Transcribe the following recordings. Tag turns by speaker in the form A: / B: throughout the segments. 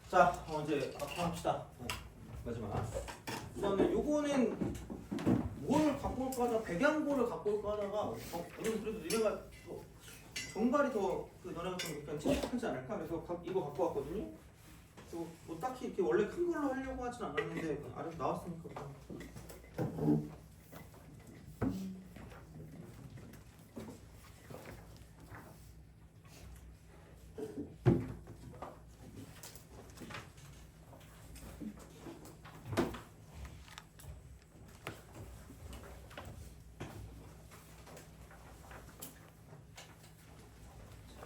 A: 자, 이제 앞으로 합시다. 마지막. 그다음에 요거는 뭘 갖고 올까 하다가 백양고를 갖고 올까 하다가 그래도 니네가 정발이 더 너네가 좀 약간 친숙하지 않을까? 그래서 이거 갖고 왔거든요. 그래서 뭐 딱히 이렇게 원래 큰 걸로 하려고 하진 않았는데 아래 나왔으니까.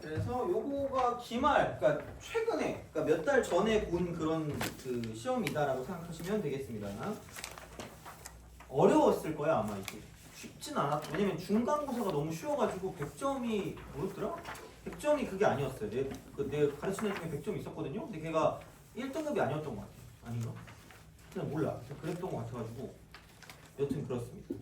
A: 그래서 요거가 기말, 그러니까 최근에, 그러니까 몇 달 전에 본 그런 그 시험이다라고 생각하시면 되겠습니다. 어려웠을 거야 아마 이게. 쉽진 않았고 왜냐면 중간고사가 너무 쉬워가지고 100점이 뭐였더라? 100점이 그게 아니었어요. 내가 가르치는 애 중에 100점 있었거든요. 근데 걔가 1등급이 아니었던 것 같아요. 아닌가? 그냥 몰라. 그랬던 것 같아가지고 여튼 그렇습니다.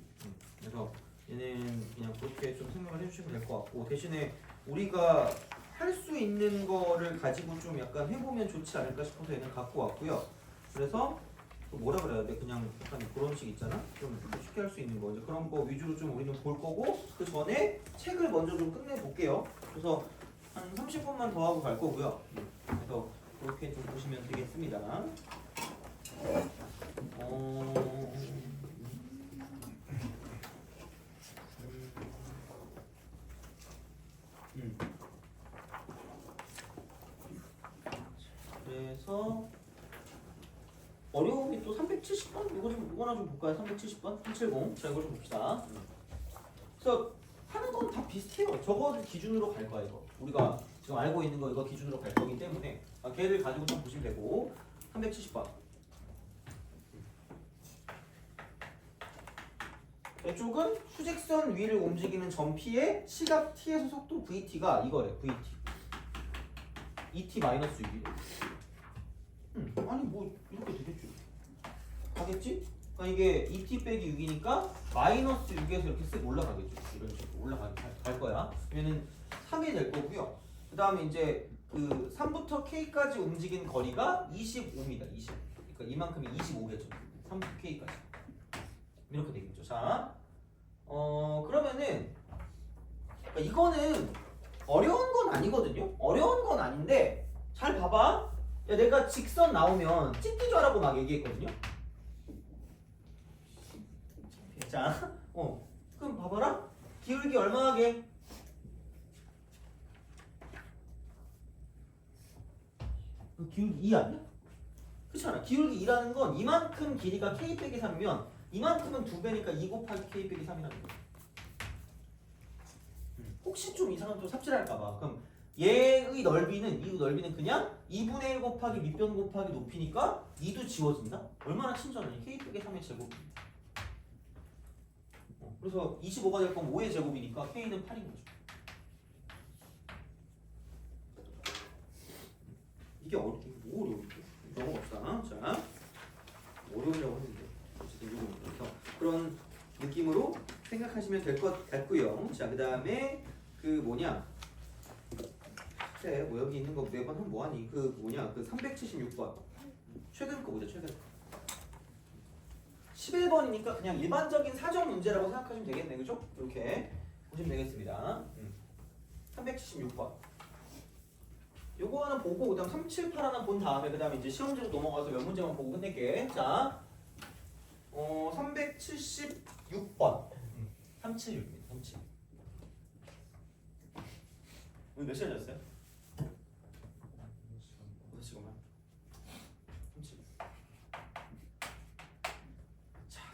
A: 그래서 얘는 그냥 그렇게 좀 생각을 해주시면 될 것 같고 대신에 우리가 할 수 있는 거를 가지고 좀 약간 해보면 좋지 않을까 싶어서 얘는 갖고 왔고요. 그래서 뭐라 그래야 돼? 그냥 약간 그런 식 있잖아? 좀 쉽게 할 수 있는 거. 이제 그런 거 위주로 좀 우리는 볼 거고 그 전에 책을 먼저 좀 끝내볼게요. 그래서 한 30분만 더 하고 갈 거고요. 그래서 그렇게 좀 보시면 되겠습니다. 그래서 어려움이 또 370번? 이거나 좀 볼까요? 370번? 370. 자, 이거 좀 봅시다. 그래서 하는 건 다 비슷해요. 저거 기준으로 갈 거야, 이거. 우리가 지금 알고 있는 거 이거 기준으로 갈 거기 때문에 걔를 가지고 좀 보시면 되고 370번. 이쪽은 수직선 위를 움직이는 점 P의 시각 T에서 속도 VT가 이거래, VT. ET-6. 아니 뭐 이렇게 되겠죠. 가겠지? 그러니까 이게 2t 빼기 6이니까 마이너스 6에서 이렇게 쓱 올라가겠죠. 이런 식으로 갈 거야. 얘는 3이 될 거고요. 그 다음에 이제 그 3부터 k까지 움직인 거리가 25m. 20. 그러니까 이만큼이 25겠죠. 3부터 k까지. 이렇게 되겠죠. 자, 그러면은 그러니까 이거는 어려운 건 아니거든요. 어려운 건 아닌데 잘 봐봐. 야, 내가 직선 나오면 찢기줘라고 막 얘기했거든요. 자, 그럼 봐봐라. 기울기 얼마나게? 기울기 2 아니야? 그렇잖아. 기울기 2라는 건 이만큼 길이가 k 빼기 3이면 이만큼은 2배니까 2 곱하기 k 빼기 3이라는 거야. 혹시 좀 이상한 또 삽질할까봐. 그럼 얘의 넓이는 그냥 2분의 1 곱하기 밑변 곱하기 높이니까 2도 지워진다? 얼마나 친절하니? k 빼기 3의 제곱입니다. 그래서 25가 될 거면 5의 제곱이니까 k는 8인 거죠. 이게 뭐 어려울까? 넘어갑시다. 자, 어려우려고 했는데 어쨌든 이거 그래서 그런 느낌으로 생각하시면 될 것 같고요. 자, 그 다음에 그 뭐냐? 뭐 여기 있는 거 매번 하면 뭐하니? 그 376번 최근 거 보자. 최근 거 11번이니까 그냥 일반적인 사정 문제라고 생각하시면 되겠네. 그죠? 이렇게 보시면 되겠습니다. 376번 요거 하나 보고 그다음 378 하나 본 다음에 그다음에 이제 시험지로 넘어가서 몇 문제만 보고 끝낼게. 자, 376번 376입니다. 37 오늘 몇 시간 잤어요?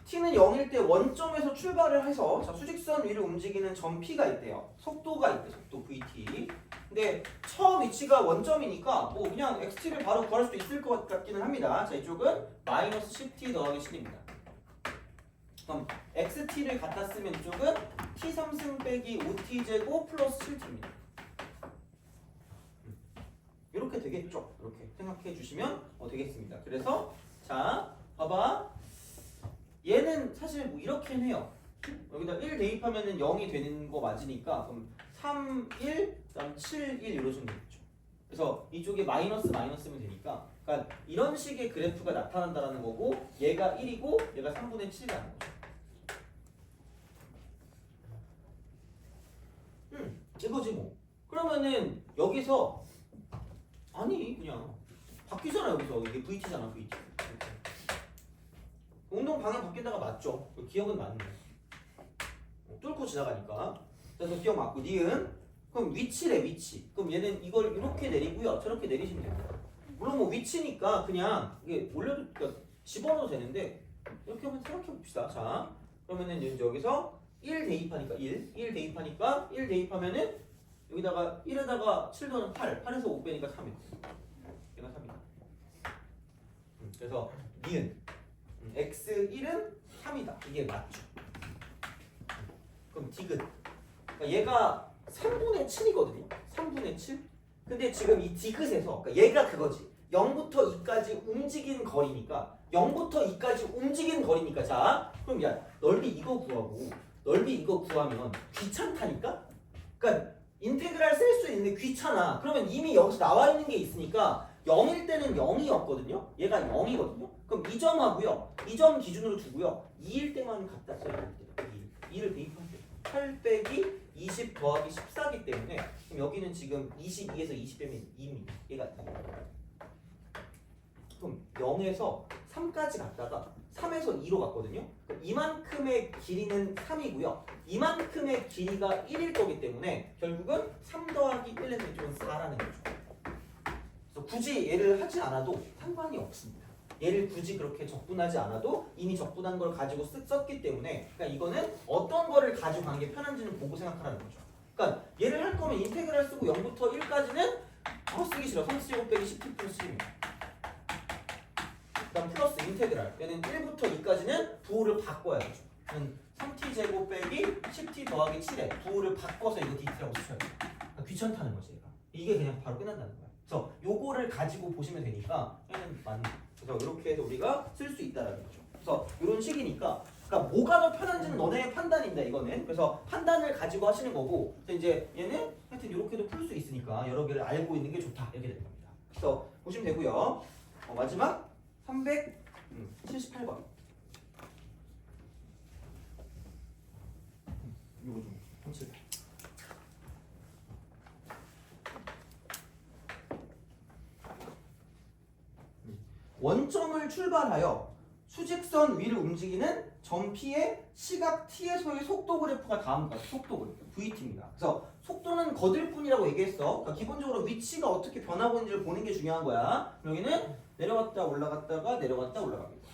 A: t는 0일 때 원점에서 출발을 해서 자, 수직선 위를 움직이는 점 P가 있대요. 속도가 있대. 속도 VT. 근데 처음 위치가 원점이니까 뭐 그냥 XT를 바로 구할 수도 있을 것 같기는 합니다. 자, 이쪽은 마이너스 10t 더하기 7입니다. 그럼 XT를 갖다 쓰면 이쪽은 T3승 빼기 5t 제곱 플러스 7t입니다. 이렇게 되겠죠? 이렇게 생각해 주시면 되겠습니다. 그래서 자, 봐봐. 얘는 사실 뭐 이렇게는 해요. 여기다 1 대입하면은 0이 되는 거 맞으니까 그럼 3, 1, 그다음 7, 1 이러시면 되겠죠. 그래서 이쪽에 마이너스면 되니까 그러니까 이런 식의 그래프가 나타난다라는 거고 얘가 1이고 얘가 3분의 7이라는 거죠. 이거지 뭐. 그러면은 여기서 아니 그냥 바뀌잖아. 여기서 이게 VT잖아. VT. 운동 방향 바뀐다가 맞죠? 기억은 맞네. 뚫고 지나가니까. 그래서 기억 맞고 니은 그럼 위치래 위치. 그럼 얘는 이걸 이렇게 내리고요. 저렇게 내리시면 됩니다. 물론 뭐 위치니까 그냥 이게 올려도 그러니까 집어넣어도 되는데 이렇게 한번 생각해 봅시다. 자 그러면은 이제 여기서 1 대입하니까 1 대입하니까 1 대입하면은 여기다가 1에다가 7 더는 8 8에서 5 빼니까 3이고 얘가 3이다. 그래서 니은 x1은 3이다. 이게 맞죠. 그럼 디귿 그러니까 얘가 3분의 7이거든요. 3분의 7? 근데 지금 이 디귿에서 그러니까 얘가 그거지. 0부터 2까지 움직인 거리니까 0부터 2까지 움직인 거리니까 자 그럼 야 넓이 이거 구하고 넓이 이거 구하면 귀찮다니까? 그러니까 인테그랄 쓸 수 있는데 귀찮아. 그러면 이미 여기서 나와 있는 게 있으니까 0일 때는 0이었거든요. 얘가 0이거든요. 그럼 이 점하고요. 이 점 기준으로 두고요. 2일 때만 갖다 써야 돼요. 2를 대입하세요. 8 빼기 20 더하기 14기 때문에 그럼 여기는 지금 22에서 20 빼면 2입니다. 얘가 그럼 0에서 3까지 갔다가 3에서 2로 갔거든요. 그럼 이만큼의 길이는 3이고요. 이만큼의 길이가 1일 거기 때문에 결국은 3 더하기 1에서 이쪽은 4라는 거죠. 그래서 굳이 얘를 하지 않아도 상관이 없습니다. 얘를 굳이 그렇게 적분하지 않아도 이미 적분한 걸 가지고 썼기 때문에 그러니까 이거는 어떤 거를 가지고 가는 게 편한지는 보고 생각하라는 거죠. 그러니까 얘를 할 거면 인테그랄 쓰고 0부터 1까지는 쓰기 싫어. 3제곱 빼기 10t 플러스 1입니다. 그다음 플러스 인테그랄 얘는 1부터 2까지는 부호를 바꿔야 되죠. 3t 제곱 빼기 10t 더하기 7에 부호를 바꿔서 이거 dt라고 쓰셔야 돼요. 그러니까 귀찮다는 거지 얘가. 이게 그냥 바로 끝난다는 거야. 그래서 요거를 가지고 보시면 되니까 얘는 맞는 그래서 이렇게 해서 우리가 쓸 수 있다라는 거죠. 그래서 이런 식이니까 그러니까 뭐가 더 편한지는 너네의 판단입니다. 이거는 그래서 판단을 가지고 하시는 거고 이제 얘는 하여튼 이렇게도 풀 수 있으니까 여러 개를 알고 있는 게 좋다 이렇게 되는 겁니다. 그래서 보시면 되고요. 마지막 378번. 이거 좀 펜칠. 원점을 출발하여 수직선 위를 움직이는 점 P의 시각 T에서의 속도 그래프가 다음과 같은 속도 그래프 VT입니다. 그래서 속도는 거들 뿐이라고 얘기했어. 그러니까 기본적으로 위치가 어떻게 변하고 있는지를 보는 게 중요한 거야. 여기는 내려갔다 올라갔다가 내려갔다 올라갑니다.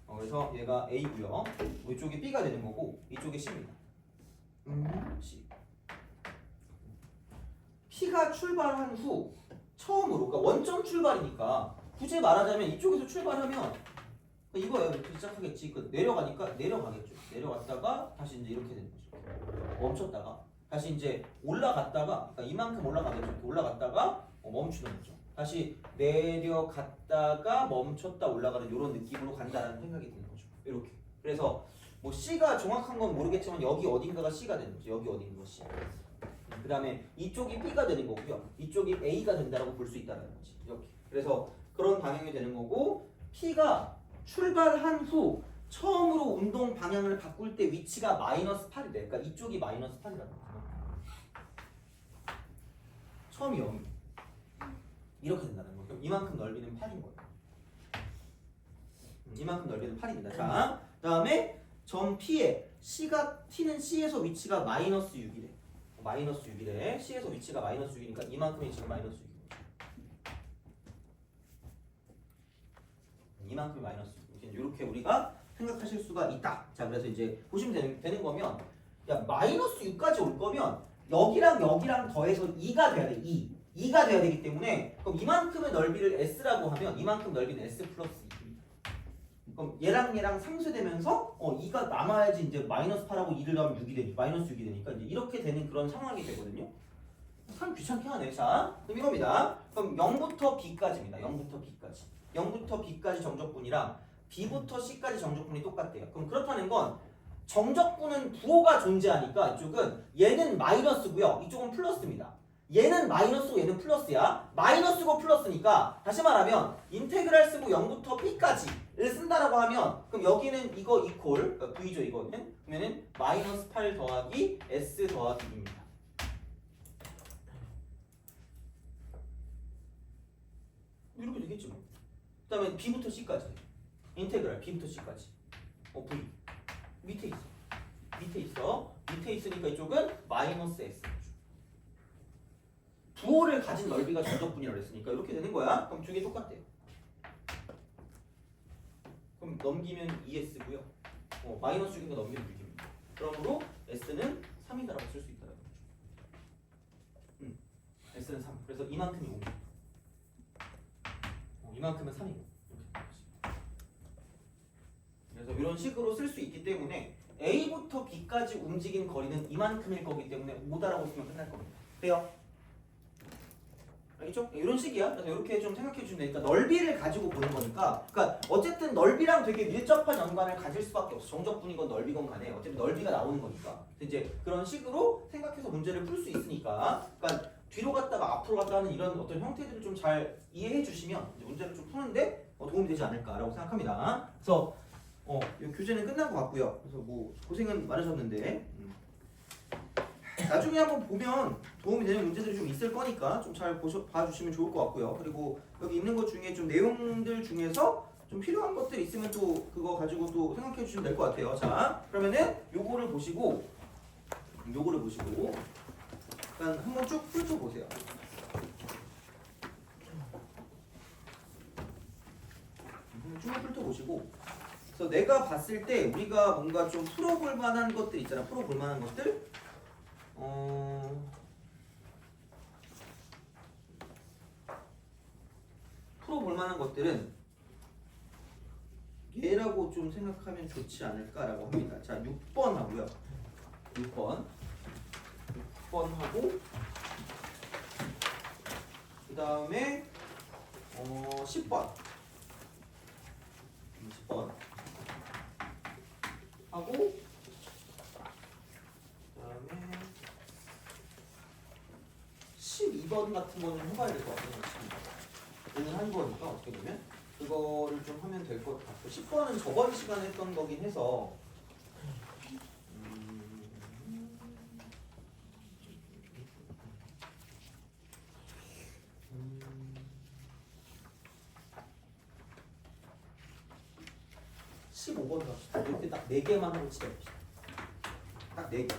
A: 그래서 얘가 A고요. 이쪽이 B가 되는 거고 이쪽이 C입니다. C. P가 출발한 후 처음으로 그러니까 원점 출발이니까 굳이 말하자면 이쪽에서 출발하면 이거예요. 이렇게 시작하겠지. 내려가니까 내려가겠죠. 내려갔다가 다시 이제 이렇게 되는 거죠. 멈췄다가 다시 이제 올라갔다가 그러니까 이만큼 올라가겠죠. 올라갔다가 멈추는 거죠. 다시 내려갔다가 멈췄다 올라가는 이런 느낌으로 간다라는 생각이 드는 거죠. 이렇게. 그래서 뭐 C가 정확한 건 모르겠지만 여기 어딘가가 C가 되는 거죠. 여기 어딘가 C. 그 다음에 이쪽이 B가 되는 거고요. 이쪽이 A가 된다라고 볼 수 있다는 거지. 이렇게. 그래서 그런 방향이 되는 거고 P가 출발한 후 처음으로 운동 방향을 바꿀 때 위치가 마이너스 8이 돼. 그러니까 이쪽이 마이너스 8이라는 거야. 처음이 0이 이렇게 된다는 거예요. 그럼 이만큼 넓이는 8인 거예요. 이만큼 넓이는 8입니다. 자, 다음에 점 P의 시각 T는 C에서 위치가 마이너스 6이래. 마이너스 6이래. C에서 위치가 마이너스 6이니까 이만큼이 지금 마이너스 6. 이만큼이 마이너스 6. 이렇게 우리가 생각하실 수가 있다. 자, 그래서 이제 보시면 되는 거면 야 마이너스 6까지 올 거면 여기랑 여기랑 더해서 2가 돼야 돼. 2가 돼야 되기 때문에 그럼 이만큼의 넓이를 S라고 하면 이만큼 넓이는 S 플러스 2입니다. 그럼 얘랑 상쇄되면서 2가 남아야지 이제 마이너스 8하고 2를 더하면 6이 되니까 마이너스 6이 되니까 이제 이렇게 되는 그런 상황이 되거든요. 참 귀찮게 하네. 자, 그럼 이겁니다. 그럼 0부터 B까지입니다. 0부터 B까지. 0부터 B까지 정적분이랑 B부터 C까지 정적분이 똑같대요. 그럼 그렇다는 건 정적분은 부호가 존재하니까 이쪽은 얘는 마이너스고요. 이쪽은 플러스입니다. 얘는 마이너스고 얘는 플러스야. 마이너스고 플러스니까 다시 말하면 인테그랄 쓰고 0부터 b까지를 쓴다라고 하면 그럼 여기는 이거 이퀄 v죠 이거는. 그러면은 마이너스 8 더하기 s 더하기 2입니다. 이렇게 되겠죠. 그 다음에 b부터 c까지 인테그랄 b부터 c까지 v 밑에 있어. 밑에 있으니까 이쪽은 마이너스 s. 부호를 가진 넓이가 전적분이라고 했으니까 이렇게 되는 거야. 그럼 두 개 똑같대요. 그럼 넘기면 2s고요. 마이너스 6인가 넘기면 6입니다. 그러므로 s는 3이다라고 쓸 수 있다라는 거죠. s는 3. 그래서 이만큼이 5입니다. 이만큼은 3이고. 그래서 이런 식으로 쓸 수 있기 때문에 A부터 B까지 움직인 거리는 이만큼일 거기 때문에 5다라고 쓰면 끝날 겁니다. 돼요? 알겠죠? 이런 식이야. 그래서 이렇게 좀 생각해 주시면 되니까 넓이를 가지고 보는 거니까 그러니까 어쨌든 넓이랑 되게 밀접한 연관을 가질 수밖에 없어. 정적분이건 넓이건 간에 어쨌든 넓이가 나오는 거니까. 이제 그런 식으로 생각해서 문제를 풀 수 있으니까 그러니까 뒤로 갔다가 앞으로 갔다 하는 이런 어떤 형태들을 좀 잘 이해해 주시면 이제 문제를 좀 푸는데 도움이 되지 않을까라고 생각합니다. 그래서 이 교재는 끝난 것 같고요. 그래서 뭐 고생은 많으셨는데 나중에 한번 보면 도움이 되는 문제들이 좀 있을 거니까 좀 잘 봐주시면 좋을 것 같고요. 그리고 여기 있는 것 중에 좀 내용들 중에서 좀 필요한 것들 있으면 또 그거 가지고 또 생각해 주시면 될 것 같아요. 자, 그러면은 요거를 보시고 일단 한번 쭉 훑어보세요. 쭉 훑어보시고 그래서 내가 봤을 때 우리가 뭔가 좀 풀어볼 만한 것들 있잖아. 풀어볼 만한 것들 풀어볼 만한 것들은 얘라고 좀 생각하면 좋지 않을까라고 합니다. 자, 6번 하고요. 6번 하고 그 다음에 10번 하고 그다음에 12번 같은 거는 해봐야 될 것 같아요. 오늘 한 거니까 어떻게 보면 그거를 좀 하면 될 것 같고 10번은 저번 시간에 했던 거긴 해서 15번 갑시다. 이렇게 딱 4개만 하고 치닫읍시다. 딱 4개.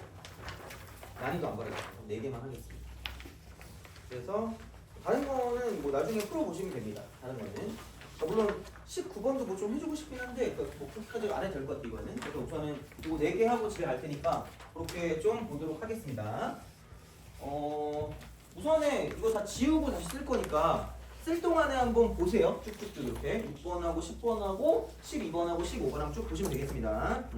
A: 난이도 안 바라겠어요. 4개만 하겠습니다. 그래서 다른 거는 뭐 나중에 풀어보시면 됩니다. 다른 거는 물론 19번도 뭐 좀 해주고 싶긴 한데 뭐 그렇게까지 안 해도 될 것 같아요. 이거는. 그래서 우선은 이거 4개 하고 집에 갈 테니까 그렇게 좀 보도록 하겠습니다. 우선에 이거 다 지우고 다시 쓸 거니까 쓸 동안에 한번 보세요. 쭉쭉쭉 이렇게 6번하고 10번하고 12번하고 15번하고 쭉 보시면 되겠습니다.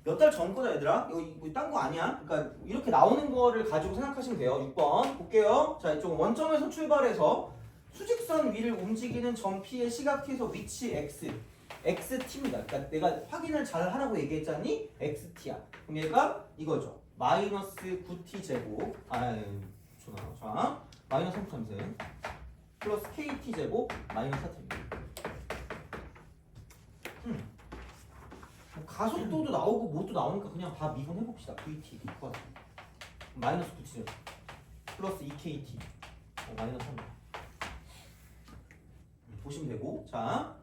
A: 몇 달 전 거다 얘들아. 이거 딴 거 아니야. 그러니까 이렇게 나오는 거를 가지고 생각하시면 돼요. 6번 볼게요. 자, 이쪽 원점에서 출발해서 수직선 위를 움직이는 점 P의 시각 T에서 위치 X, XT입니다. 그러니까 내가 확인을 잘 하라고 얘기했잖니? XT야. 그럼 얘가 이거죠. 마이너스 9T 제곱, 자, 마이너스 3.3 플러스 KT 제곱 마이너스 4T입니다. 가속도도 나오고 뭐도 나오니까 그냥 다 미분해봅시다. VT 마이너스 9T 플러스 2KT 마이너스 3 보시면 되고. 자,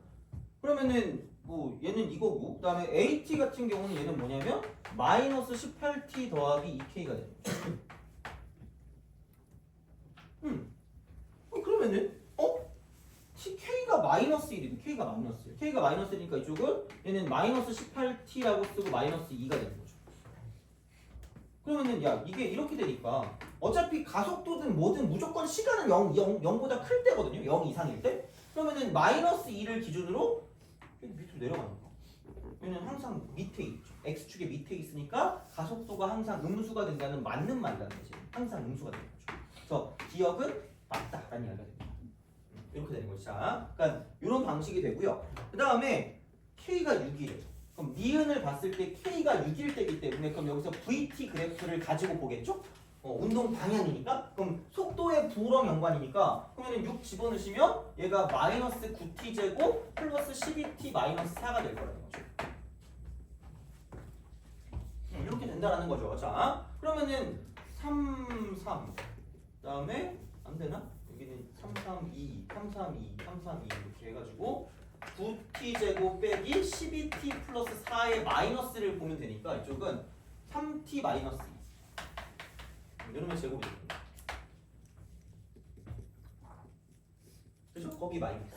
A: 그러면은 뭐 얘는 이거고 그 다음에 AT 같은 경우는 얘는 뭐냐면 마이너스 18T 더하기 2K가 되는 거죠. 그러면은 K가 마이너스 1이고 K가 마이너스 1. K가 마이너스 1이니까 이쪽은 얘는 마이너스 18T라고 쓰고 마이너스 2가 되는 거죠. 그러면은 야 이게 이렇게 되니까 어차피 가속도든 뭐든 무조건 시간은 0보다 클 때거든요. 0 이상일 때. 그러면은 마이너스 2를 기준으로 밑으로 내려가는 거. 얘는 항상 밑에 있죠. x축의 밑에 있으니까 가속도가 항상 음수가 된다는 맞는 말이라는 거지. 항상 음수가 되는 거죠. 그래서 기억은 맞다라는 이야기가 됩니다. 이렇게 되는 거죠. 자, 그러니까 이런 방식이 되고요. 그 다음에 k가 6이래. 그럼 니은을 봤을 때 k가 6일 때이기 때문에 그럼 여기서 vt 그래프를 가지고 보겠죠? 운동 방향이니까 그럼 속도의 부랑 연관이니까 그러면 6 집어넣으시면 얘가 마이너스 9t 제곱 플러스 12t 마이너스 4가 될 거라는 거죠. 이렇게 된다라는 거죠. 자, 그러면은 3, 3 그다음에 안 되나? 여기는 3, 3, 2, 3, 3, 2, 3, 3, 2 이렇게 해가지고 9t 제곱 빼기 12t 플러스 4의 마이너스를 보면 되니까 이쪽은 3t 마이너스 2 이러면 제곱이 됩니다. 그죠? 거기 마이너스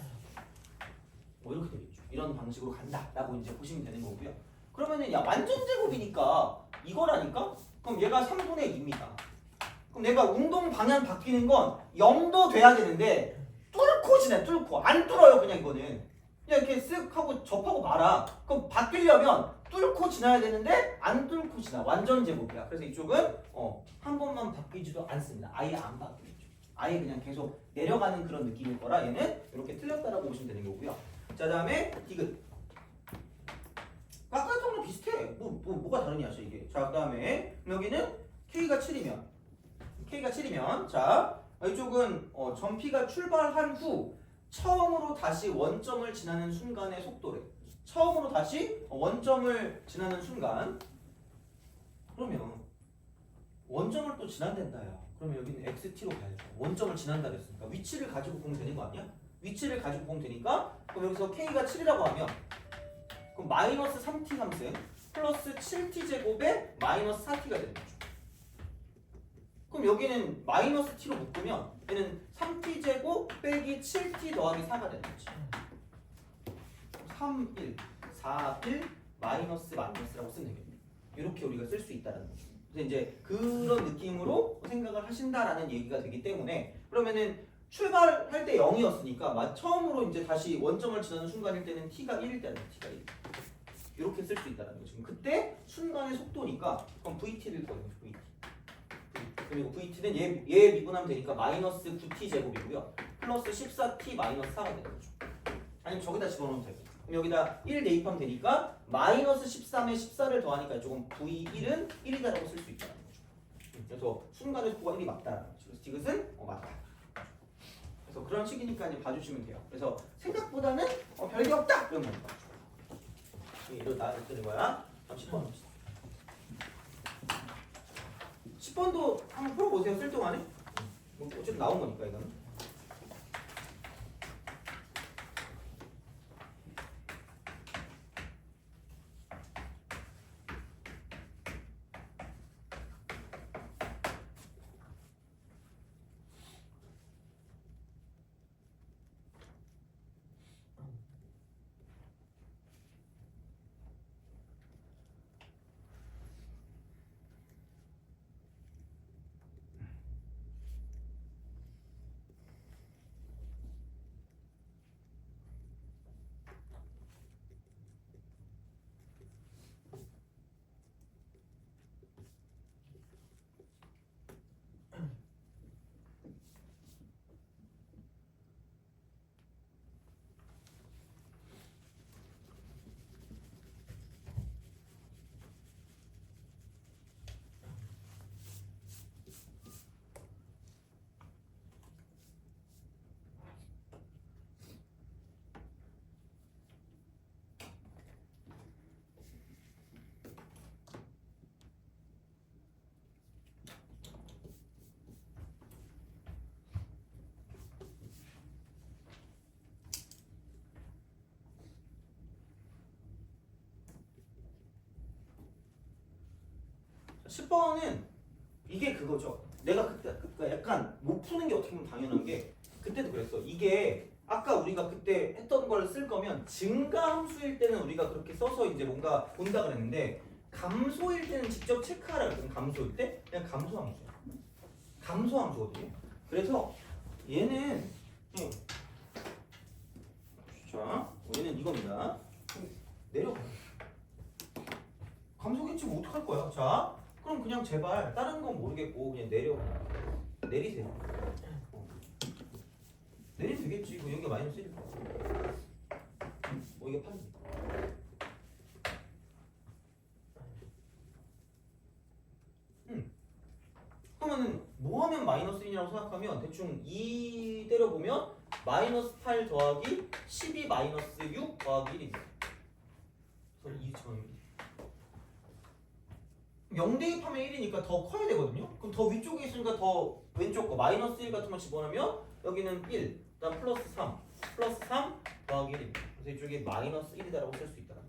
A: 뭐 이렇게 되겠죠. 이런 방식으로 간다라고 이제 보시면 되는 거고요. 그러면은 야 완전 제곱이니까 이거라니까? 그럼 얘가 3분의 2입니다. 그럼 내가 운동 방향 바뀌는 건 0도 돼야 되는데 뚫고 지내 뚫고 안 뚫어요. 그냥 이거는 그냥 이렇게 쓱 하고 접하고 말아. 그럼 바뀌려면 뚫고 지나야 되는데 안 뚫고 지나. 완전 제곱이야. 그래서 이쪽은 한 번만 바뀌지도 않습니다. 아예 안 바뀌죠. 아예 그냥 계속 내려가는 그런 느낌일 거라 얘는 이렇게 틀렸다라고 보시면 되는 거고요. 자, 다음에 디귿. 아까 정도 비슷해. 뭐가 다르냐 이게. 자, 그다음에 여기는 k가 7이면 자 이쪽은 전피가 출발한 후 처음으로 다시 원점을 지나는 순간의 속도래. 처음으로 다시 원점을 지나는 순간. 그러면 원점을 또 지난댄다야. 그러면 여기는 xt로 가야죠. 원점을 지난다 그랬으니까 위치를 가지고 보면 되는 거 아니야? 위치를 가지고 보면 되니까 그럼 여기서 k가 7이라고 하면 그럼 마이너스 3t 3승 플러스 7t 제곱에 마이너스 4t가 되는 거죠. 그럼 여기는 마이너스 t로 묶으면 얘는 3t 제곱 빼기 7t 더하기 4가 되는 거지. 3, 1, 4, 1 마이너스라고 쓰면 되겠네요. 이렇게 우리가 쓸 수 있다는 거죠. 그래서 이제 그런 느낌으로 생각을 하신다라는 얘기가 되기 때문에 그러면은 출발할 때 0이었으니까 처음으로 이제 다시 원점을 지나는 순간일 때는 t가 1일 때는 t가 1. 이렇게 쓸 수 있다는 거죠. 그때 순간의 속도니까 그럼 vt를 거예요. vt. 그리고 vt는 얘 미분하면 되니까 마이너스 9t 제곱이고요. 플러스 14t 마이너스 4가 되는 거죠. 아니면 저기다 집어넣으면 되고. 그럼 여기다 1 대입하면 되니까 마이너스 13에 14를 더하니까 조금 v1은 1이다라고 쓸 수 있다는 거죠. 그래서 순간의 속도가 1이 맞다라는 거죠. 그래서 디귿은 맞다. 그래서 그런 식이니까 이제 봐주시면 돼요. 그래서 생각보다는 별게 없다 이런 거니까. 이거 나왔던 거야. 다음 10번 봅시다. 10번도 한번 풀어보세요. 쓸 동안에. 뭐 어쨌든 나온 거니까 이거는. 자, 10번은 이게 그거죠. 내가 그때 약간 못 푸는 게 어떻게 보면 당연한 게 그때도 그랬어. 이게 아까 우리가 그때 했던 걸 쓸 거면 증가함수일 때는 우리가 그렇게 써서 이제 뭔가 본다 그랬는데 감소일 때는 직접 체크하라 그랬거든. 감소일 때 그냥 감소함수야. 감소함수거든요. 그래서 얘는 자, 얘는 이겁니다. 내려가. 감소겠지 뭐 어떡할 거야. 자, 그럼 그냥 제발 다른 건 모르겠고 그냥 내리세요. 내리면 되겠지. 그 여기가 마이너스 1일 거야. 뭐 이게 8이니까. 그러면은 뭐 하면 마이너스 1이라고 생각하면 대충 2 때려보면 마이너스 8 더하기 12 마이너스 6 더하기 1입니다. 그래서 2처럼 0 대입하면 1이니까 더 커야 되거든요. 그럼 더 위쪽에 있으니까 더 왼쪽 거 마이너스 1 같은 거 집어넣으면 여기는 1, 그다음 플러스 3 더하기 1입니다. 그래서 이쪽에 마이너스 1이다라고 쓸 수 있다는 거죠.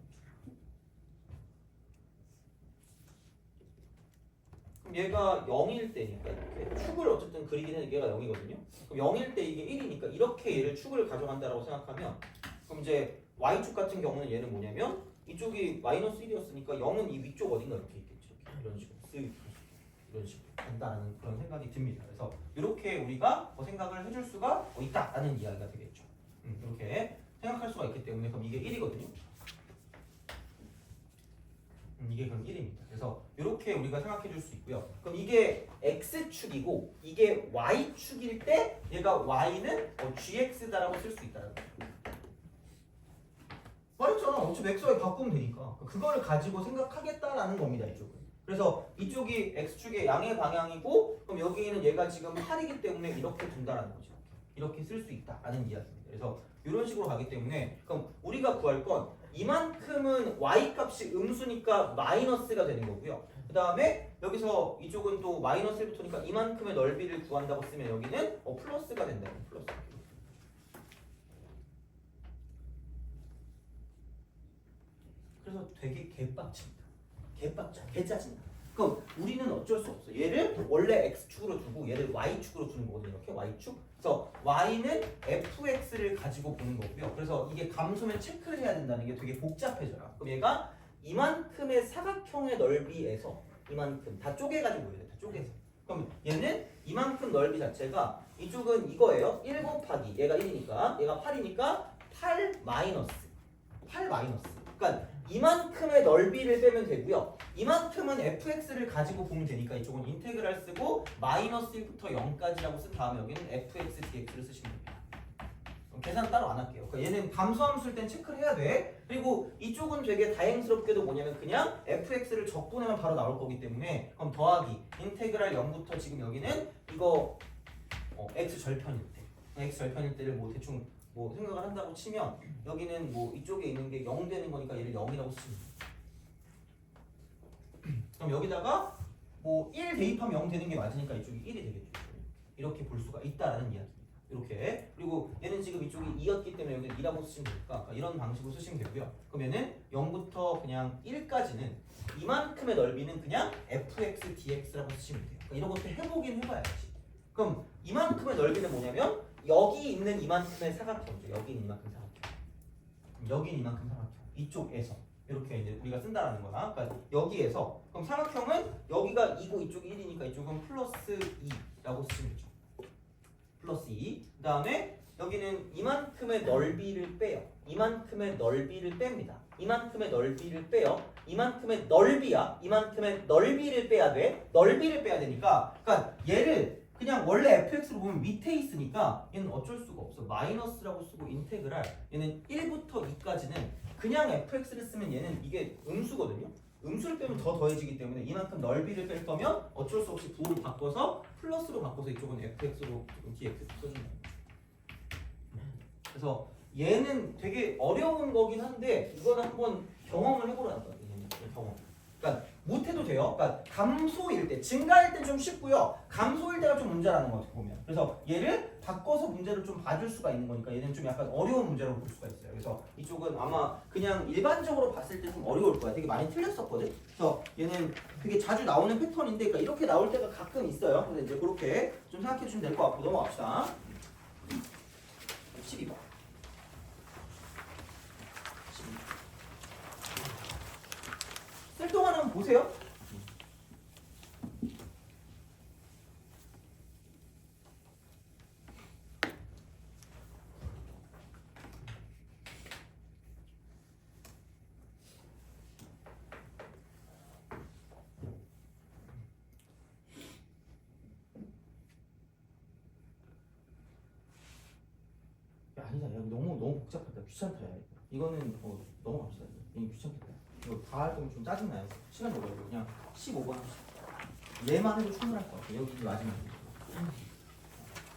A: 그럼 얘가 0일 때니까 이렇게 축을 어쨌든 그리긴 해도 얘가 0이거든요. 그럼 0일 때 이게 1이니까 이렇게 얘를 축을 가져간다라고 생각하면 그럼 이제 y축 같은 경우는 얘는 뭐냐면 이쪽이 마이너스 1이었으니까 0은 이 위쪽 어딘가 이렇게 있겠죠. 이런 식으로 이런 식으로 간다는 그런 생각이 듭니다. 그래서 이렇게 우리가 생각을 해줄 수가 있다라는 이야기가 되겠죠. 이렇게 생각할 수가 있기 때문에 그럼 이게 1이거든요. 이게 그럼 1입니다. 그래서 이렇게 우리가 생각해 줄 수 있고요. 그럼 이게 x축이고 이게 y축일 때 얘가 y는 gx다라고 쓸 수 있다는 거예요. 말했잖아. 어차피 xy 바꾸면 되니까. 그거를 가지고 생각하겠다라는 겁니다. 이쪽은. 그래서 이쪽이 x축의 양의 방향이고 그럼 여기에는 얘가 지금 8이기 때문에 이렇게 둔다라는 거죠. 이렇게 쓸 수 있다라는 이야기입니다. 그래서 이런 식으로 가기 때문에 그럼 우리가 구할 건 이만큼은 y 값이 음수니까 마이너스가 되는 거고요. 그 다음에 여기서 이쪽은 또 마이너스 1부터니까 이만큼의 넓이를 구한다고 쓰면 여기는 플러스가 된다. 플러스. 그래서 되게 개빡칩니다. 개짜증나. 그럼 우리는 어쩔 수 없어. 얘를 원래 x축으로 두고 얘를 y축으로 두는 거거든요. 이렇게 y축. 그래서 y는 fx를 가지고 보는 거고요. 그래서 이게 감소면 체크를 해야 된다는 게 되게 복잡해져요. 그럼 얘가 이만큼의 사각형의 넓이에서 이만큼 다 쪼개가지고 보여야 돼. 다 쪼개서. 그럼 얘는 이만큼 넓이 자체가 이쪽은 이거예요. 1 곱하기 얘가 1이니까 얘가 8이니까 8 마이너스. 그러니까 이만큼의 넓이를 빼면 되고요. 이만큼은 fx를 가지고 보면 되니까 이쪽은 인테그랄 쓰고 마이너스 1부터 0까지라고 쓴 다음에 여기는 fx dx를 쓰시면 됩니다. 계산 따로 안 할게요. 그러니까 얘는 감소함수일 땐 체크를 해야 돼. 그리고 이쪽은 되게 다행스럽게도 뭐냐면 그냥 fx를 적분하면 바로 나올 거기 때문에 그럼 더하기 인테그랄 0부터 지금 여기는 이거 x 절편일 때를 뭐 대충 뭐 생각을 한다고 치면 여기는 뭐 이쪽에 있는 게 0 되는 거니까 얘를 0이라고 쓰시면 돼요. 그럼 여기다가 뭐 1 대입하면 0 되는 게 맞으니까 이쪽이 1이 되겠죠. 이렇게 볼 수가 있다라는 이야기입니다. 이렇게. 그리고 얘는 지금 이쪽이 2였기 때문에 여기 2라고 쓰시면 되니까 이런 방식으로 쓰시면 되고요. 그러면은 0부터 그냥 1까지는 이만큼의 넓이는 그냥 fx dx라고 쓰시면 돼요. 그러니까 이런 것도 해보긴 해봐야지. 그럼 이만큼의 넓이는 뭐냐면 여기 있는 이만큼의 사각형이죠. 여기 있는 이만큼 사각형. 여기 있는 이만큼 사각형. 이쪽에서 이렇게 이제 우리가 쓴다라는 거나. 그러니까 여기에서 그럼 사각형은 여기가 2고 이쪽이 1이니까 이쪽은 플러스 2라고 쓰시면 되죠. 플러스 2. 그 다음에 여기는 이만큼의 넓이를 빼요. 이만큼의 넓이를 뺍니다. 이만큼의 넓이를 빼요. 이만큼의 넓이야. 이만큼의 넓이를 빼야 돼. 넓이를 빼야 되니까. 그러니까 얘를 그냥 원래 fx로 보면 밑에 있으니까 얘는 어쩔 수가 없어. 마이너스라고 쓰고 인테그랄 얘는 1부터 2까지는 그냥 fx를 쓰면 얘는 이게 음수거든요. 음수를 빼면 더 더해지기 때문에 이만큼 넓이를 뺄 거면 어쩔 수 없이 부호를 바꿔서 플러스로 바꿔서 이쪽은 fx로 dx 써준다. 그래서 얘는 되게 어려운 거긴 한데 이거는 한번 경험을 해보라는 거예요. 경험. 그러니까 못해도 돼요. 그러니까 감소일 때, 증가일 때 좀 쉽고요. 감소일 때가 좀 문제라는 거 어떻게 보면. 그래서 얘를 바꿔서 문제를 좀 봐줄 수가 있는 거니까 얘는 좀 약간 어려운 문제라고 볼 수가 있어요. 그래서 이쪽은 아마 그냥 일반적으로 봤을 때 좀 어려울 거야. 되게 많이 틀렸었거든. 그래서 얘는 되게 자주 나오는 패턴인데, 그러니까 이렇게 나올 때가 가끔 있어요. 그래서 이제 그렇게 좀 생각해 주시면 될 것 같고 넘어갑시다. 12번. 쓸 동안 한번 보세요. 아니다. 야, 너무 복잡하다. 귀찮다. 야. 이거는 넘어갑시다. 이거 귀찮겠다. 이거 다 할 거면 좀 짜증나요. 시간 오래 걸려. 그냥 15번 합시다. 얘만 해도 충분할 것 같아. 여기 마지막에.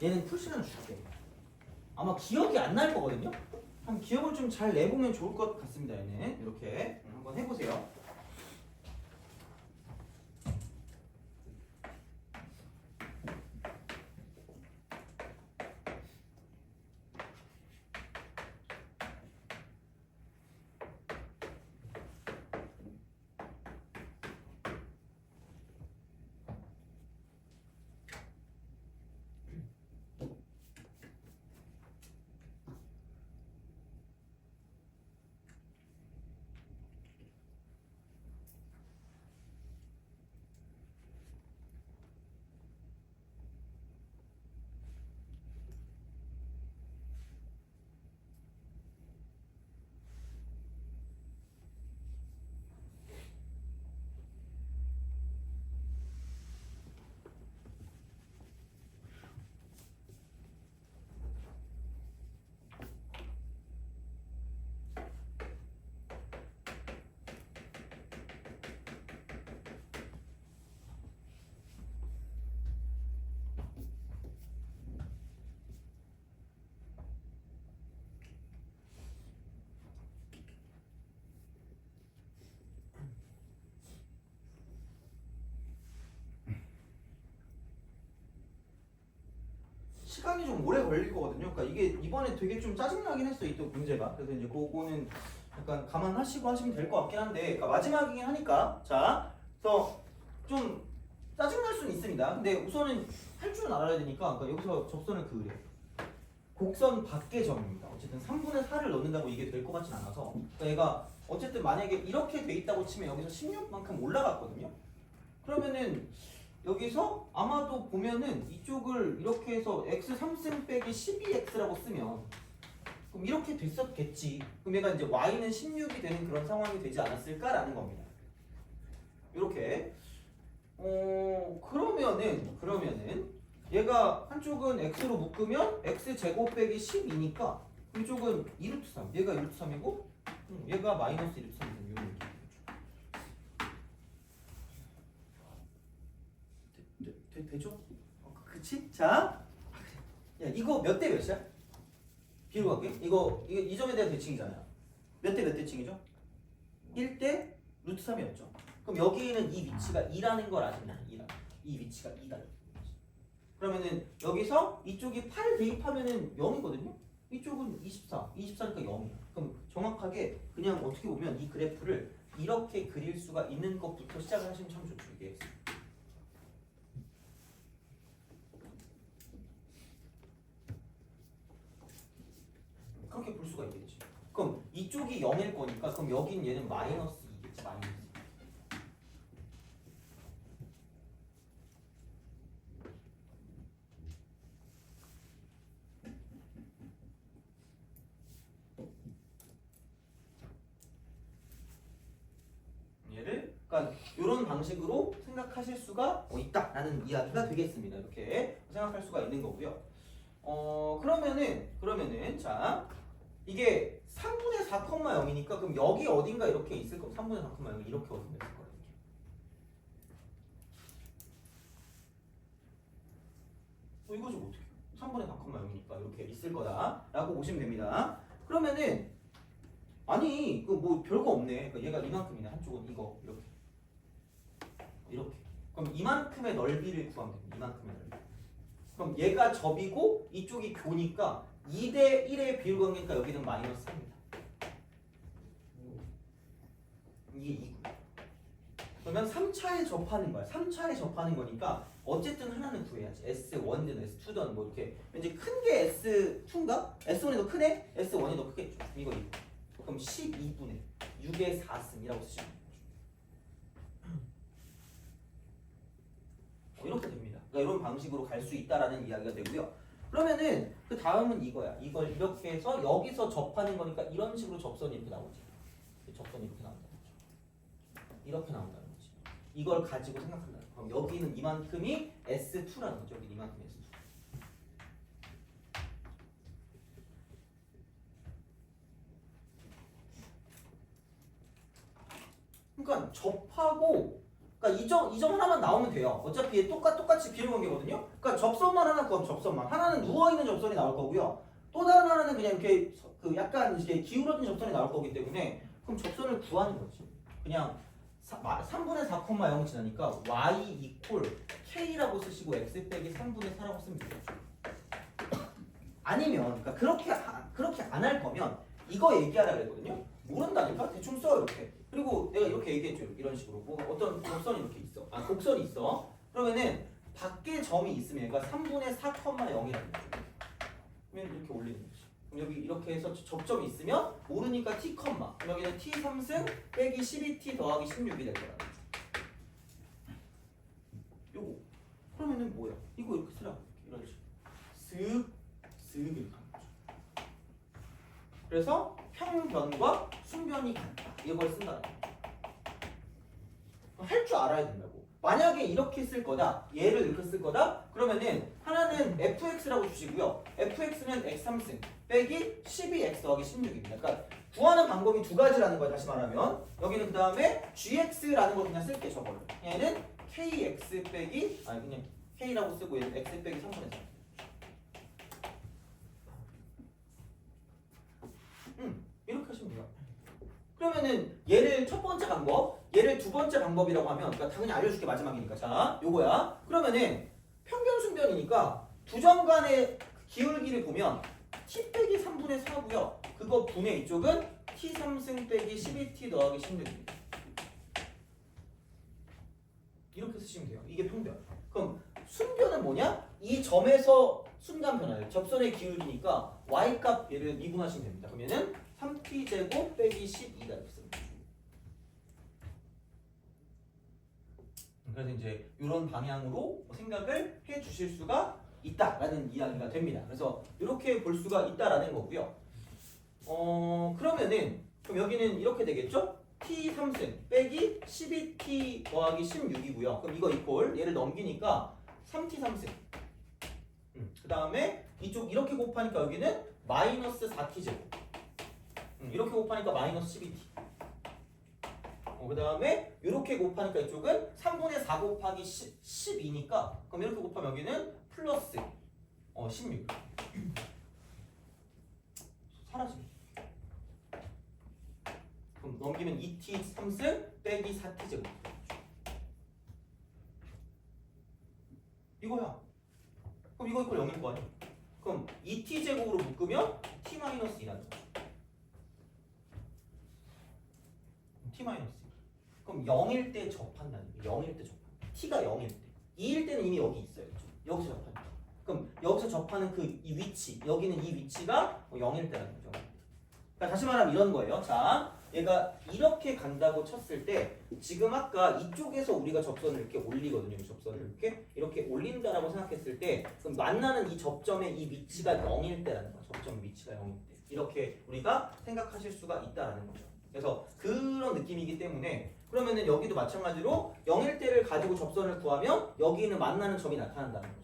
A: 얘는 풀 시간을 줄게. 아마 기억이 안 날 거거든요. 한 기억을 좀 잘 내보면 좋을 것 같습니다. 얘는 이렇게 한번 해보세요. 시간이 좀 오래 걸릴 거거든요. 그러니까 이게 이번에 되게 좀 짜증나긴 했어, 이 또 문제가. 그래서 이제 그거는 약간 감안하시고 하시면 될 것 같긴 한데, 그러니까 마지막이긴 하니까. 자, 그래서 좀 짜증날 수는 있습니다. 근데 우선은 할 줄은 알아야 되니까, 그러니까 여기서 접선을 그으래. 곡선 밖의 점입니다. 어쨌든 3분의 4를 넣는다고 이게 될 것 같진 않아서. 그러니까 얘가 어쨌든 만약에 이렇게 돼 있다고 치면 여기서 16만큼 올라갔거든요. 그러면은 여기서 아마도 보면은 이쪽을 이렇게 해서 x 3승 빼기 12x라고 쓰면 그럼 이렇게 됐었겠지. 그럼 얘가 이제 y는 16이 되는 그런 상황이 되지 않았을까라는 겁니다. 이렇게 그러면은 얘가 한쪽은 x로 묶으면 x 제곱 빼기 12니까 이쪽은 2루트 3 얘가 2루트 3이고 얘가 마이너스 2루트 3이 되는 이런 느낌. 되죠? 그치? 자, 야 이거 몇 대 몇이야? 비율관계? 이 점에 대한 대칭이잖아요. 몇 대 몇 대칭이죠? 1대 루트 3이었죠. 그럼 여기는 이 위치가 2라는 걸 아시나요? 2라. 이 위치가 2다. 그러면은 여기서 이쪽이 8 대입하면은 0이거든요. 이쪽은 24. 24니까 0이야. 그럼 정확하게 그냥 어떻게 보면 이 그래프를 이렇게 그릴 수가 있는 것부터 시작을 하시면 참 좋죠. 이게. 그렇게 볼 수가 있겠지. 그럼 이쪽이 0일 거니까 그럼 여긴 얘는 마이너스 2겠지. 마이너스 2. 얘를 그러니까 이런 방식으로 생각하실 수가 있다라는 이야기가 되겠습니다. 이렇게 생각할 수가 있는 거고요. 그러면은 자 이게 3분의 4,0이니까 그럼 여기 어딘가 이렇게 있을 거 3분의 4,0 이렇게 어딘가 있을 거예요. 이거 좀 어떻게 3분의 4,0이니까 이렇게 있을 거다라고 보시면 됩니다. 그러면은 아니 그 뭐 별거 없네. 그러니까 얘가 이만큼이네. 한쪽은 이거 이렇게. 그럼 이만큼의 넓이를 구하면 됩니다. 이만큼의 넓이. 그럼 얘가 접이고 이쪽이 교니까 2대 1의 비율관계니까 여기는 마이너스 3입니다. 이게 2고요. 그러면 3차에 접하는 거야. 3차에 접하는 거니까 어쨌든 하나는 구해야지. S1든 S2든 뭐 이렇게 왠지 큰 게 S2인가? S1이 더 크네? S1이 더 크겠죠. 이거 2. 그럼 12분의 6의 4승이라고 쓰시면 돼요. 이렇게 됩니다. 그러니까 이런 방식으로 갈 수 있다라는 이야기가 되고요. 그러면은 그 다음은 이거야. 이걸 이렇게 해서 여기서 접하는 거니까 이런 식으로 접선이 이렇게 나오지. 접선이 이렇게 나온다는 거죠. 이렇게 나온다는 거지. 이걸 가지고 생각한다. 그럼 여기는 이만큼이 S2라는 거죠. 여기 이만큼이 S2. 그러니까 접하고 그러니까 이 점 하나만 나오면 돼요. 어차피 똑같이 비례관계거든요. 그러니까 접선만 하나 구하면 접선만. 하나는 누워있는 접선이 나올 거고요. 또 다른 하나는 그냥 이렇게 그 약간 이렇게 기울어진 접선이 나올 거기 때문에 그럼 접선을 구하는 거지. 그냥 3분의 4,0 지나니까 y 이퀄 k라고 쓰시고 x 빼기 3분의 4라고 쓰면 되죠. 아니면 그러니까 그렇게 안 할 거면 이거 얘기하라 그랬거든요. 모른다니까 대충 써 이렇게. 그리고 내가 이렇게 얘기했죠. 이런 식으로 뭐 어떤 곡선이 이렇게 있어. 곡선이 있어. 그러면은 밖에 점이 있으면 얘가 3분의 4,0이라는 거죠. 그러면 이렇게 올리는 거지. 그럼 여기 이렇게 해서 접점이 있으면 모르니까 t, 그럼 여기는 t 3승 빼기 12t 더하기 16이 될 거라는 거죠. 요거. 그러면은 뭐야? 이거 이렇게 쓰라고. 이런 식으로. 쓱 이렇게 하는 거죠. 그래서 평변과 순변이 같다. 이걸 쓴다는 거죠. 할 줄 알아야 된다고. 만약에 이렇게 쓸 거다. 얘를 이렇게 쓸 거다. 그러면은 하나는 fx라고 주시고요. fx는 x3승 빼기 12x 더하기 16입니다. 그러니까 구하는 방법이 두 가지라는 거야. 다시 말하면 여기는 그 다음에 gx라는 걸 그냥 쓸게 저걸로. 얘는 kx 빼기 그냥 k라고 쓰고 얘는 x 빼기 3분의 4. 이렇게 하시면 돼요. 그러면은 얘를 첫 번째 방법, 얘를 두 번째 방법이라고 하면 그러니까 당연히 알려줄게 마지막이니까. 자, 요거야. 그러면은 평변 순변이니까 두 점 간의 기울기를 보면 t 빼기 3분의 4고요. 그거 분의 이쪽은 t 3승 빼기 12t 더하기 16입니다. 이렇게 쓰시면 돼요. 이게 평변. 그럼 순변은 뭐냐? 이 점에서 순간 변화예요. 접선의 기울기니까 y값 얘를 미분하시면 됩니다. 그러면은 3t 제곱 빼기 12가 됐습니다. 그래서 이제 이런 방향으로 생각을 해 주실 수가 있다라는 이야기가 됩니다. 그래서 이렇게 볼 수가 있다라는 거고요. 그러면은 그럼 여기는 이렇게 되겠죠? t 3승 빼기 12t 더하기 16이고요. 그럼 이거 이퀄 얘를 넘기니까 3t 3승. 그 다음에 이쪽 이렇게 곱하니까 여기는 마이너스 4t 제곱. 이렇게 곱하니까 마이너스 12t. 그 다음에 이렇게 곱하니까 이쪽은 3분의 4 곱하기 12니까 그럼 이렇게 곱하면 여기는 플러스 16. 사라지겠죠. 그럼 넘기면 2t 3승 빼기 4t 제곱. 이거야. 그럼 이거 이걸 0일 거 아니야? 그럼 2t 제곱으로 묶으면 t 마이너스 2라는 거죠. t 마이너스 2. 그럼 0일 때 접한다는 거예요. 0일 때 접한. t가 0일 때. 2일 때는 이미 여기 있어요. 여기서 접하니까. 그럼 여기서 접하는 그 이 위치, 여기는 이 위치가 0일 때라는 거죠. 그러니까 다시 말하면 이런 거예요. 자, 얘가 이렇게 간다고 쳤을 때 지금 아까 이쪽에서 우리가 접선을 이렇게 올리거든요. 이 접선을 이렇게 올린다라고 생각했을 때 그럼 만나는 이 접점의 이 위치가 0일 때라는 거죠. 접점 위치가 0일 때. 이렇게 우리가 생각하실 수가 있다라는 거죠. 그래서 그런 느낌이기 때문에 그러면은 여기도 마찬가지로 0일 때를 가지고 접선을 구하면 여기는 만나는 점이 나타난다는 거죠.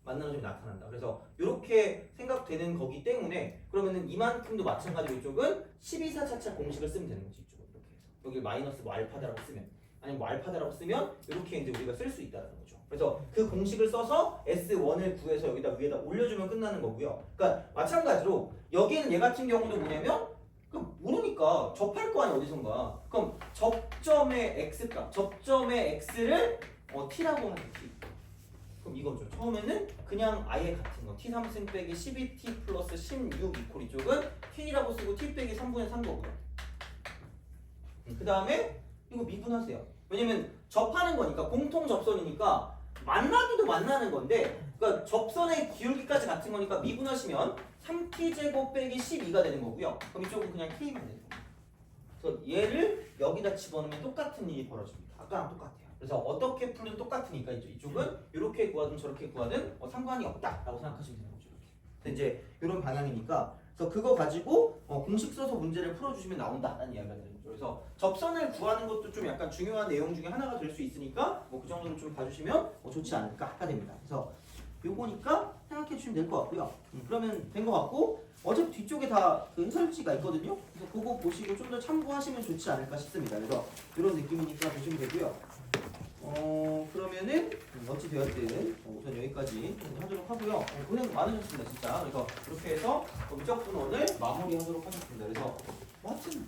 A: 만나는 점이 나타난다. 그래서 이렇게 생각되는 거기 때문에 그러면은 이만큼도 마찬가지로 이쪽은 12사차차 공식을 쓰면 되는 거지. 이쪽은 이렇게 해서 여기 마이너스 뭐 알파다라고 쓰면 아니면 뭐 알파다라고 쓰면 이렇게 이제 우리가 쓸 수 있다는 거죠. 그래서 그 공식을 써서 S1을 구해서 여기다 위에다 올려주면 끝나는 거고요. 그러니까 마찬가지로 여기는 얘 같은 경우도 뭐냐면 모르니까 접할 거 아니야 어디선가. 그럼 접점의 x값, 접점의 x를 t라고 하겠지. 그럼 이거죠. 처음에는 그냥 아예 같은 거 t 3승 빼기 12t 플러스 16 이퀄 이쪽은 k라고 쓰고 t 빼기 3분의 3 거고요. 그 다음에 이거 미분하세요. 왜냐면 접하는 거니까 공통 접선이니까 만나기도 만나는 건데 그러니까 접선의 기울기까지 같은 거니까 미분하시면 3t 제곱 빼기 12가 되는 거고요. 그럼 이쪽은 그냥 k만 되는 거예요. 그래서 얘를 여기다 집어넣으면 똑같은 일이 벌어집니다. 아까랑 똑같아요. 그래서 어떻게 풀든 똑같으니까 이쪽은 이렇게 구하든 저렇게 구하든 상관이 없다라고 생각하시면 되는 거죠. 이렇게. 그래서 이제 이런 방향이니까 그래서 그거 가지고 공식 써서 문제를 풀어주시면 나온다라는 이야기가 되는 거죠. 그래서 접선을 구하는 것도 좀 약간 중요한 내용 중에 하나가 될 수 있으니까 뭐 그 정도는 좀 봐주시면 좋지 않을까 하가 됩니다. 그래서 요거니까 생각해 생각해 주시면 될 것 같고요. 그러면 된 것 같고 어차피 뒤쪽에 다 그 해설지가 있거든요. 그래서 그거 보시고 좀 더 참고하시면 좋지 않을까 싶습니다. 그래서 이런 느낌이니까 보시면 되고요. 그러면은 어찌 되었든 우선 여기까지 하도록 하고요. 고생 많으셨습니다, 진짜. 그래서 이렇게 해서 미적분 오늘 마무리하도록 하겠습니다. 그래서 뭐 하여튼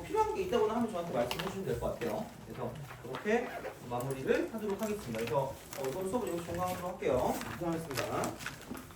A: 필요한 게 있다거나 하면 저한테 말씀해 주시면 될 것 같아요. 그래서 이렇게 마무리를 하도록 하겠습니다. 그래서 이번 수업은 여기서 종강하도록 할게요. 고생하셨습니다.